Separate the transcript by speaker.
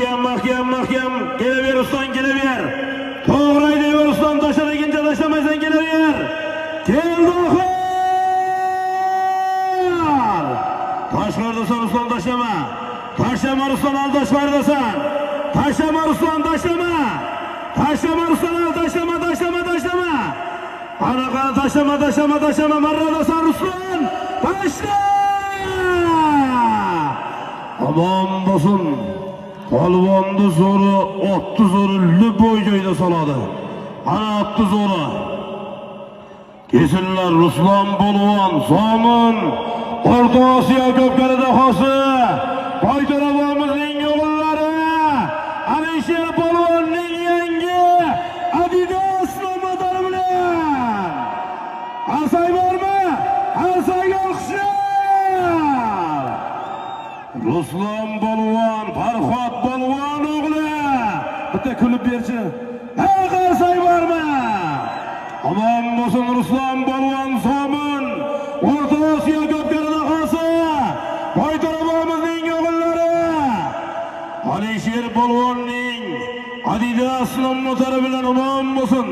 Speaker 1: mahkam. Gelever ustan, gelever. To'g'ri deyver ustan, tashlab ikinchi tashlamaysan, gelever. Keldi oxir. Tashqaridasan ustan, tashlama. Tashlama Ruslan, aldashlardasan. Tashlama Ruslan, tashlama. Tashlama Ruslan, tashlama. Anaqa tashlama. Marradasan Ruslan. Tashla! Aman bo'lsin. Polvonni zo'ri, otni zo'ri Luboy joyda soladi. Ana otni zo'ri. Kesinlar Ruslan Polvon, Zomin, O'rta Osiyo ko'pkarida xosi. Boyto'rabomizning o'g'illari. Alisher Polvonning yangi Adidas motori bilan. Asay bormi? Asayga olqishlar. Ruslan Polvon, Farhod Polvon o'g'li. Bitta kulib berchi. Asay bormi? Aman bo'lsin Ruslan Polvon, Zomin, O'rta Osiyo ko'pkarida xosi. Boyto'rabomizning o'g'illari. Alisher Polvonning Adidas motori bilan omon bo'lsin.